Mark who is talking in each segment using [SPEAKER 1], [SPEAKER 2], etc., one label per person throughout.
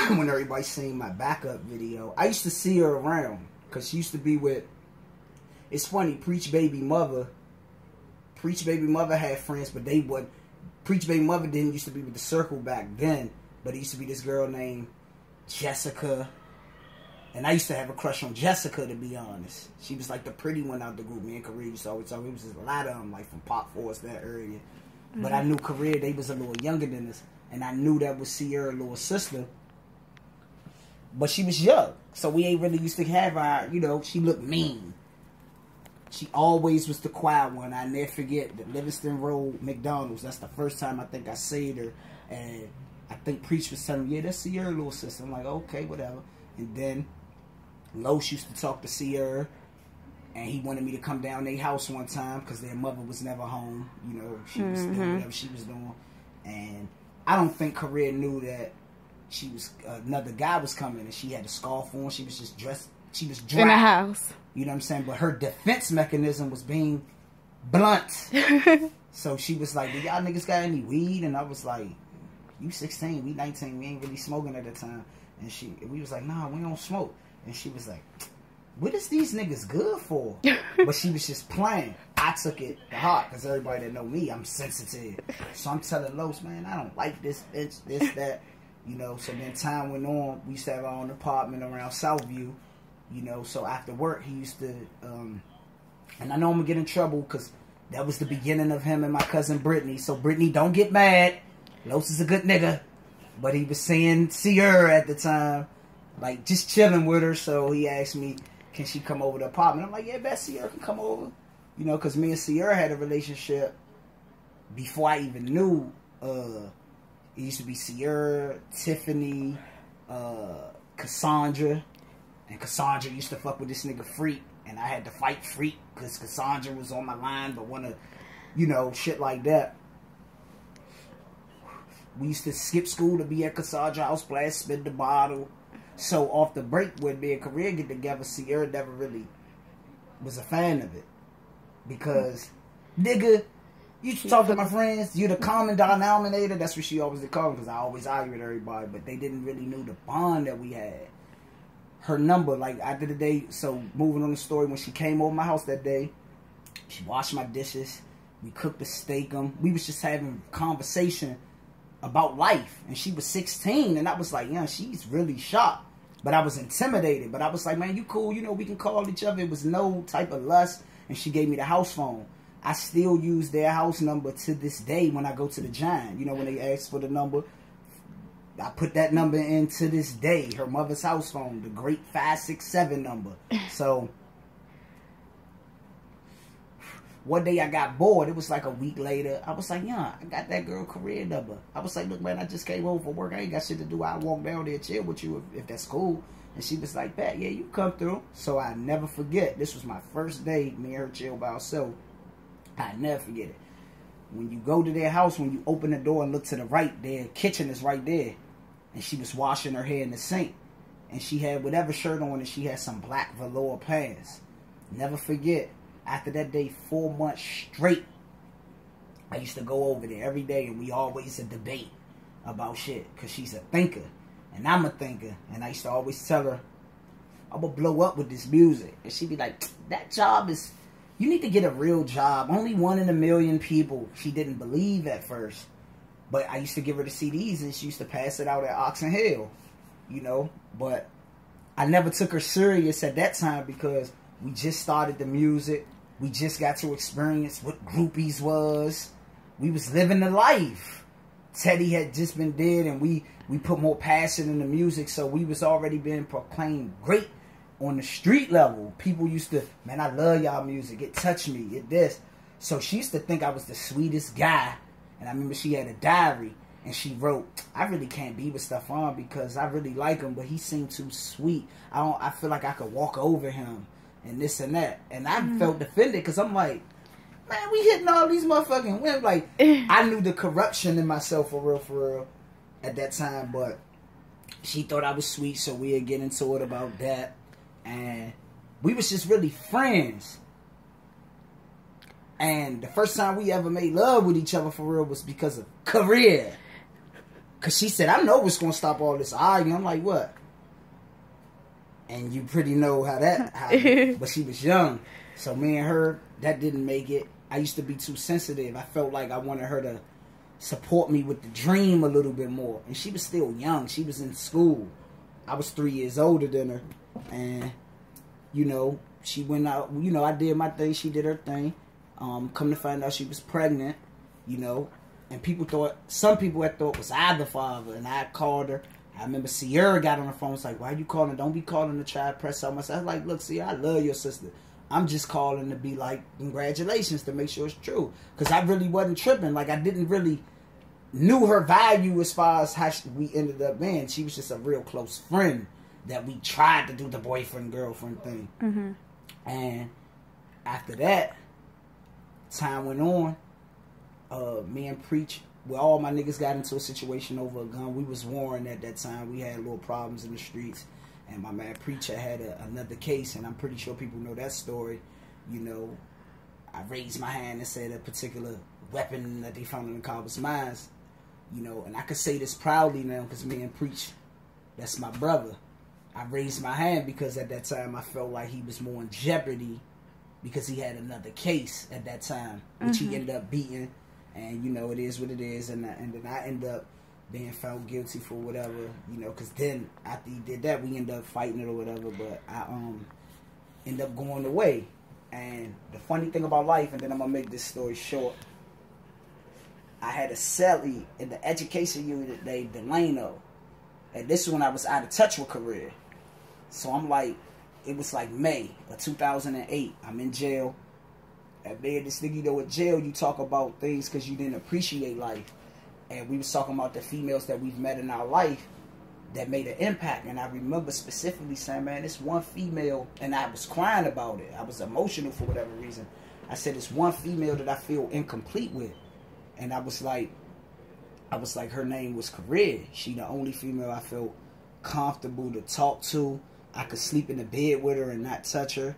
[SPEAKER 1] when everybody seen my backup video, I used to see her around because she used to be with. It's funny, Preach Baby Mother had friends, but they would. Preach Baby Mother didn't used to be with the circle back then, but it used to be this girl named Jessica. And I used to have a crush on Jessica, to be honest. She was like the pretty one out the group. Me and Korea used to always talk. It was just a lot of them, like from Pop Forest, that area. But I knew Korea, they was a little younger than us. And I knew that was Sierra's little sister. But she was young. So we ain't really used to have our, you know, she looked mean. She always was the quiet one. I never forget the Livingston Road McDonald's. That's the first time I think I seen her. And I think Preach was telling me, yeah, that's Sierra's little sister. I'm like, okay, whatever. And then Los used to talk to Sierra, and he wanted me to come down their house one time because their mother was never home. You know, she was doing whatever she was doing. And I don't think Korea knew that she was another guy was coming, and she had a scarf on. She was just dressed. She was dry.
[SPEAKER 2] In the house.
[SPEAKER 1] You know what I'm saying? But her defense mechanism was being blunt. So she was like, do y'all niggas got any weed? And I was like, you 16, we 19, we ain't really smoking at the time. And we was like, nah, we don't smoke. And she was like, what is these niggas good for? But she was just playing. I took it to heart because everybody that know me, I'm sensitive. So I'm telling Los, man, I don't like this bitch, this, that. You know, so then time went on. We used to have our own apartment around Southview. You know, so after work, he used to, and I know I'm going to get in trouble because that was the beginning of him and my cousin Brittany. So Brittany, don't get mad. Los is a good nigga. But he was seeing Sierra at the time. Like, just chilling with her, so he asked me, can she come over to the apartment? I'm like, yeah, bet Sierra can come over. You know, because me and Sierra had a relationship before I even knew. It used to be Sierra, Tiffany, Cassandra. And Cassandra used to fuck with this nigga Freak. And I had to fight Freak because Cassandra was on my line, but wanna, you know, shit like that. We used to skip school to be at Cassandra house, blast, spin the bottle. So off the break, when me and Korea get together, Sierra never really was a fan of it. Because, nigga, you talk to my friends, you're the common denominator. That's what she always did call me, because I always argue with everybody. But they didn't really know the bond that we had. Her number, like, after the day, so moving on the story, when she came over my house that day, she washed my dishes, we cooked the steak. We was just having conversation about life, and she was 16, and I was like, yeah, she's really shocked, but I was intimidated, but I was like, man, you cool, you know, we can call each other. It was no type of lust, and she gave me the house phone. I still use their house number to this day when I go to the Giant. You know, when they ask for the number, I put that number in to this day, her mother's house phone, the great 567 number. So one day I got bored. It was like a week later. I was like, yeah, I got that girl Korea number. I was like, look, man, I just came home from work. I ain't got shit to do. I'll walk down there and chill with you if that's cool. And she was like, Pat, yeah, you come through. So I never forget. This was my first day, me and her chill by ourselves. I never forget it. When you go to their house, when you open the door and look to the right, their kitchen is right there. And she was washing her hair in the sink. And she had whatever shirt on, and she had some black velour pants. Never forget. After that day, 4 months straight, I used to go over there every day, and we always a debate about shit, because she's a thinker, and I'm a thinker, and I used to always tell her, I'm going to blow up with this music, and she'd be like, that job is, you need to get a real job, only 1 in a million people. She didn't believe at first, but I used to give her the CDs, and she used to pass it out at Oxon Hill, you know, but I never took her serious at that time, because we just started the music. We just got to experience what groupies was. We was living the life. Teddy had just been dead, and we put more passion in the music, so we was already being proclaimed great on the street level. People used to, man, I love y'all music. It touched me. It this. So she used to think I was the sweetest guy. And I remember she had a diary, and she wrote, I really can't be with Stefan because I really like him, but he seemed too sweet. I feel like I could walk over him. And this and that. And I felt defended because I'm like, man, we hitting all these motherfucking women. Like, I knew the corruption in myself for real, at that time. But she thought I was sweet, so we'd get into it about that. And we was just really friends. And the first time we ever made love with each other for real was because of Korea. Because she said, I know what's going to stop all this arguing. I'm like, what? And you pretty know how that happened. But she was young. So me and her, that didn't make it. I used to be too sensitive. I felt like I wanted her to support me with the dream a little bit more. And she was still young. She was in school. I was 3 years older than her. And, you know, she went out. You know, I did my thing. She did her thing. Come to find out she was pregnant, you know. And people thought, some people had thought it was I the father. And I called her. I remember Sierra got on the phone. Was like, why you calling? Don't be calling to try to press out myself. I was like, look, Sierra, I love your sister. I'm just calling to be like, congratulations, to make sure it's true. Because I really wasn't tripping. Like, I didn't really knew her value as far as how we ended up being. She was just a real close friend that we tried to do the boyfriend-girlfriend thing. Mm-hmm. And after that, time went on. Me and Preach, well, all my niggas got into a situation over a gun. We was warring at that time. We had little problems in the streets. And my man Preacher had another case, and I'm pretty sure people know that story. You know, I raised my hand and said a particular weapon that they found in the car was mine. You know, and I could say this proudly now because me and Preach, that's my brother. I raised my hand because at that time I felt like he was more in jeopardy because he had another case at that time, which he ended up beating. And, you know, it is what it is. And then I ended up being found guilty for whatever, you know, because then after he did that, we ended up fighting it or whatever. But I ended up going away. And the funny thing about life, and then I'm going to make this story short, I had a cellie in the education unit named Delano. And this is when I was out of touch with career. So I'm like, it was like May of 2008. I'm in jail. And man, this thing, you know, in jail, you talk about things because you didn't appreciate life. And we was talking about the females that we've met in our life that made an impact. And I remember specifically saying, man, this one female, and I was crying about it. I was emotional for whatever reason. I said, it's one female that I feel incomplete with. And I was like, her name was Career. She the only female I felt comfortable to talk to. I could sleep in the bed with her and not touch her.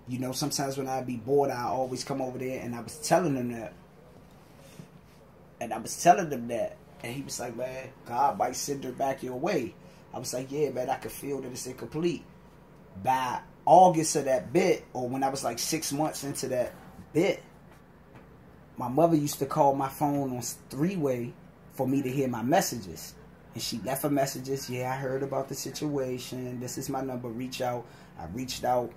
[SPEAKER 1] You know, sometimes when I'd be bored, I always come over there, and I was telling them that. And he was like, man, God might send her back your way. I was like, yeah, man, I could feel that it's incomplete. By August of that bit, or when I was like 6 months into that bit, my mother used to call my phone on three-way for me to hear my messages. And she left her messages. Yeah, I heard about the situation. This is my number. Reach out. I reached out.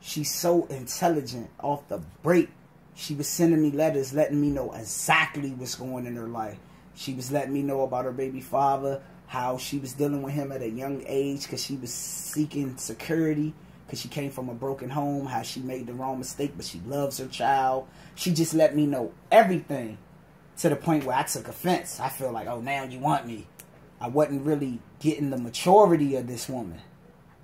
[SPEAKER 1] She's so intelligent off the break. She was sending me letters letting me know exactly what's going on in her life. She was letting me know about her baby father, how she was dealing with him at a young age because she was seeking security because she came from a broken home, how she made the wrong mistake, but she loves her child. She just let me know everything to the point where I took offense. I feel like, oh, now you want me. I wasn't really getting the maturity of this woman.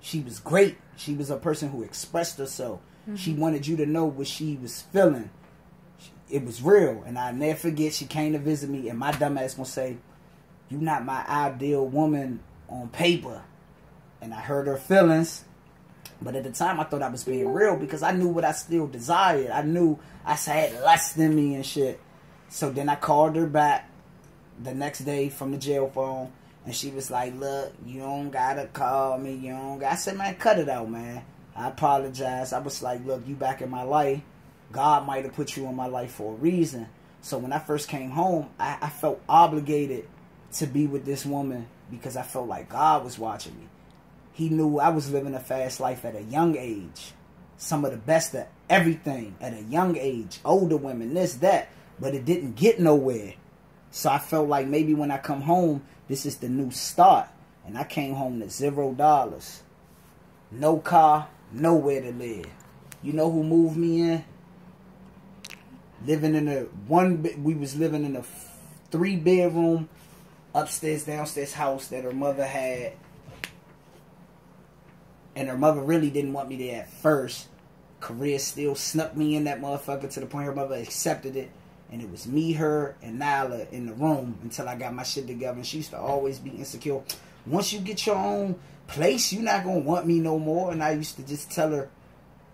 [SPEAKER 1] She was great. She was a person who expressed herself. Mm-hmm. She wanted you to know what she was feeling. It was real. And I never forget, she came to visit me, and my dumb ass gonna say, you not my ideal woman on paper. And I heard her feelings. But at the time, I thought I was being real because I knew what I still desired. I knew I had less than me and shit. So then I called her back the next day from the jail phone. And she was like, look, you don't gotta call me. You don't gotta. I said, man, cut it out, man. I apologize. I was like, look, you back in my life. God might have put you in my life for a reason. So when I first came home, I felt obligated to be with this woman because I felt like God was watching me. He knew I was living a fast life at a young age. Some of the best of everything at a young age. Older women, this, that. But it didn't get nowhere. So I felt like maybe when I come home, this is the new start. And I came home to $0. No car, nowhere to live. You know who moved me in? Living in we was living in a 3-bedroom upstairs, downstairs house that her mother had. And her mother really didn't want me there at first. Career still snuck me in that motherfucker to the point her mother accepted it. And it was me, her, and Nyla in the room until I got my shit together. And she used to always be insecure. Once you get your own place, you're not going to want me no more. And I used to just tell her,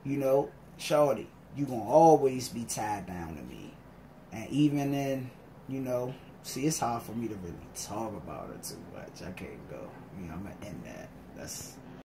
[SPEAKER 1] you know, shorty, you're going to always be tied down to me. And even in, you know, See, it's hard for me to really talk about her too much. I can't go. You know, I'm gonna end that. That's